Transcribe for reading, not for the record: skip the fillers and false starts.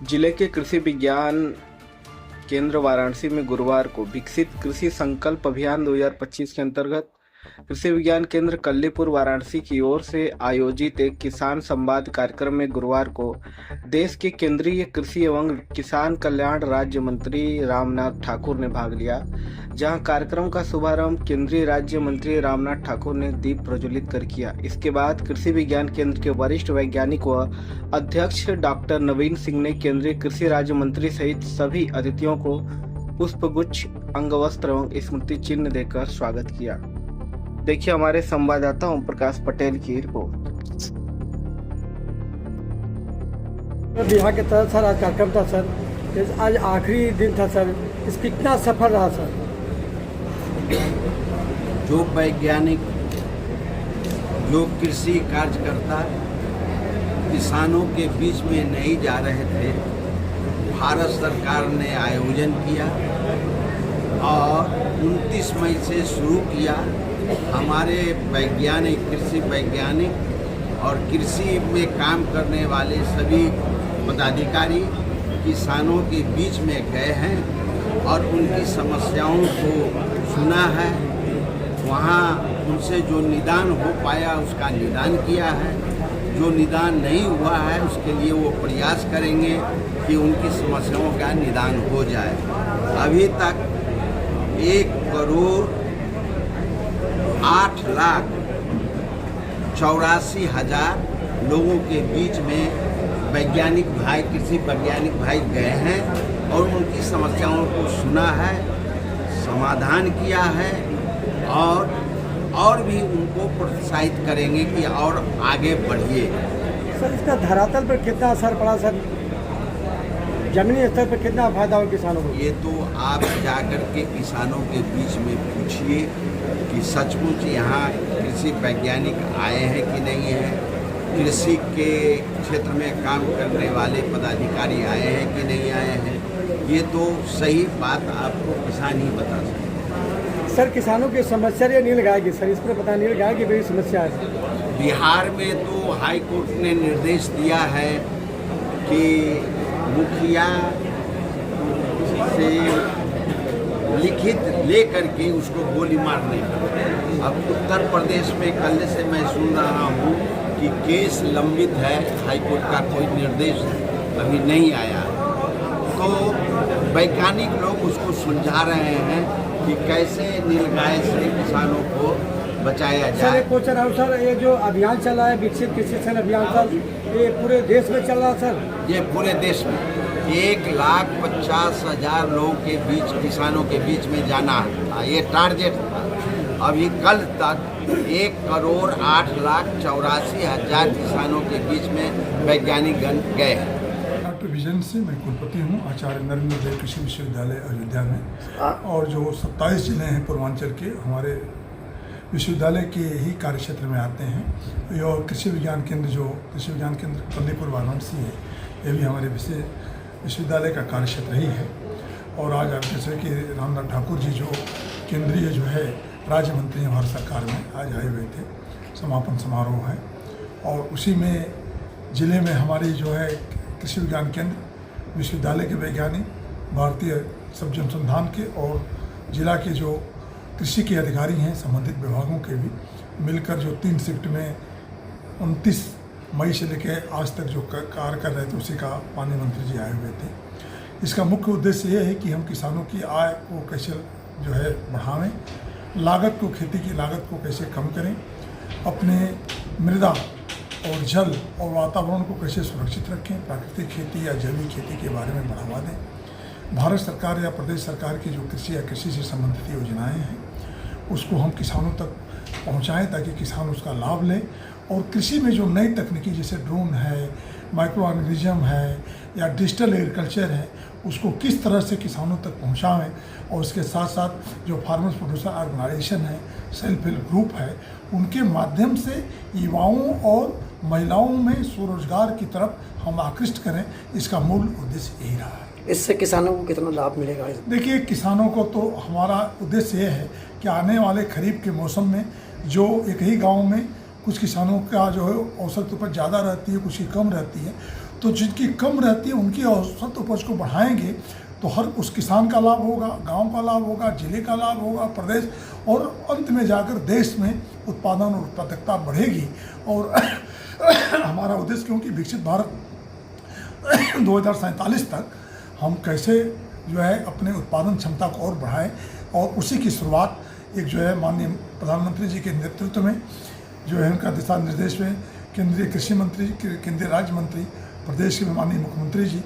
जिले के कृषि विज्ञान केंद्र वाराणसी में गुरुवार को विकसित कृषि संकल्प अभियान 2025 के अंतर्गत कृषि विज्ञान केंद्र कल्लीपुर वाराणसी की ओर से आयोजित एक किसान संवाद कार्यक्रम में गुरुवार को देश के केंद्रीय कृषि एवं किसान कल्याण राज्य मंत्री रामनाथ ठाकुर ने भाग लिया, जहां कार्यक्रम का शुभारंभ केंद्रीय राज्य मंत्री रामनाथ ठाकुर ने दीप प्रज्वलित कर किया। इसके बाद कृषि विज्ञान केंद्र के वरिष्ठ वैज्ञानिक व अध्यक्ष डॉक्टर नवीन सिंह ने केंद्रीय कृषि राज्य मंत्री सहित सभी अतिथियों को पुष्पगुच्छ, अंगवस्त्र एवं स्मृति चिन्ह देकर स्वागत किया। देखिए हमारे संवाददाता ओम प्रकाश पटेल की रिपोर्ट। बिहार के तहत सर आज कार्यक्रम था सर, आज आखिरी दिन था सर, इस कितना सफल रहा सर? जो वैज्ञानिक, जो कृषि कार्यकर्ता किसानों के बीच में नहीं जा रहे थे, भारत सरकार ने आयोजन किया और 29 मई से शुरू किया। हमारे वैज्ञानिक, कृषि वैज्ञानिक और कृषि में काम करने वाले सभी पदाधिकारी किसानों के बीच में गए हैं और उनकी समस्याओं को सुना है। वहाँ उनसे जो निदान हो पाया उसका निदान किया है, जो निदान नहीं हुआ है उसके लिए वो प्रयास करेंगे कि उनकी समस्याओं का निदान हो जाए। अभी तक 1,08,84,000 लोगों के बीच में वैज्ञानिक भाई, कृषि वैज्ञानिक भाई गए हैं और उनकी समस्याओं को सुना है, समाधान किया है और भी उनको प्रोत्साहित करेंगे कि और आगे बढ़िए। सर इसका धरातल पर कितना असर पड़ा सर, जमीनी स्तर पर कितना फायदा हो किसानों को? ये तो आप जाकर के किसानों के बीच में पूछिए कि सचमुच यहाँ कृषि वैज्ञानिक आए हैं कि नहीं है, कृषि के क्षेत्र में काम करने वाले पदाधिकारी आए हैं कि नहीं आए हैं। ये तो सही बात आपको किसान ही बता सकते हैं। सर किसानों की समस्या ये नहीं लगाएगी सर, इस पर पता नहीं लगाया कि बड़ी समस्या है। बिहार में तो हाई कोर्ट ने निर्देश दिया है कि मुखिया से लिखित ले करके उसको गोली मारने का। अब उत्तर प्रदेश में कल से मैं सुन रहा हूँ कि केस लंबित है, हाई कोर्ट का कोई निर्देश अभी नहीं आया। तो वैज्ञानिक लोग उसको सुलझा रहे हैं कि कैसे नीलगाय से किसानों को बचाया जाए। सर एक क्वेश्चन है सर, ये जो अभियान चला है विकसित कृषि सन अभियान सर, ये पूरे देश में चल रहा सर? ये पूरे देश में 1,50,000 लोगों के बीच, किसानों के बीच में जाना था, ये टारगेट था। अभी कल तक 1,08,84,000 किसानों के बीच में वैज्ञानिक गण गए हैं। डॉक्टर विजन से मैं कुलपति हूँ, आचार्य नरेंद्र देव कृषि विश्वविद्यालय अयोध्या में। और जो 27 जिले हैं पूर्वांचल के, हमारे विश्वविद्यालय के ही कार्य क्षेत्र में आते हैं। और कृषि विज्ञान केंद्र, जो कृषि विज्ञान केंद्र कल्लीपुर वाराणसी है, ये भी हमारे विश्वविद्यालय का कार्य क्षेत्र ही है। और आज आप जैसे कि रामनाथ ठाकुर जी जो केंद्रीय जो है राज्य मंत्री हैं भारत सरकार में, आज आए हुए थे, समापन समारोह है। और उसी में ज़िले में हमारी जो है कृषि विज्ञान केंद्र, विश्वविद्यालय के वैज्ञानिक, भारतीय सब्जी अनुसंधान के और जिला के जो कृषि के अधिकारी हैं, संबंधित विभागों के भी मिलकर जो 3 शिफ्ट में 29 मई से लेकर आज तक जो कार्य कर रहे थे, उसी का माननीय मंत्री जी आए हुए थे। इसका मुख्य उद्देश्य ये है कि हम किसानों की आय को कैसे जो है बढ़ावें, लागत को, खेती की लागत को कैसे कम करें, अपने मृदा और जल और वातावरण को कैसे सुरक्षित रखें, प्राकृतिक खेती या जैविक खेती के बारे में बढ़ावा दें। भारत सरकार या प्रदेश सरकार की जो कृषि या कृषि से संबंधित योजनाएं हैं उसको हम किसानों तक पहुंचाएं ताकि किसान उसका लाभ लें। और कृषि में जो नई तकनीकी जैसे ड्रोन है, माइक्रो ऑर्गेनिज्म है या डिजिटल एग्रीकल्चर है, उसको किस तरह से किसानों तक पहुंचाएं। और उसके साथ साथ जो फार्मर्स प्रोड्यूसर ऑर्गेनाइजेशन है, सेल्फ हेल्प ग्रुप है, उनके माध्यम से युवाओं और महिलाओं में स्वरोजगार की तरफ हम आकृष्ट करें, इसका मूल उद्देश्य यही रहा है। इससे किसानों को कितना लाभ मिलेगा? देखिए, किसानों को तो हमारा उद्देश्य ये है कि आने वाले खरीफ के मौसम में जो एक ही गांव में कुछ किसानों का जो है औसत उपज ज़्यादा रहती है, कुछ की कम रहती है। तो जिनकी कम रहती है उनकी औसत उपज को बढ़ाएंगे तो हर उस किसान का लाभ होगा, गांव का लाभ होगा, जिले का लाभ होगा, प्रदेश, और अंत में जाकर देश में उत्पादन और उत्पादकता बढ़ेगी। और हमारा उद्देश्य, क्योंकि विकसित भारत 2047 तक हम कैसे जो है अपने उत्पादन क्षमता को और बढ़ाएं, और उसी की शुरुआत एक जो है माननीय प्रधानमंत्री जी के नेतृत्व में जो है उनका दिशा निर्देश में केंद्रीय कृषि मंत्री, केंद्रीय राज्य मंत्री, प्रदेश के माननीय मुख्यमंत्री जी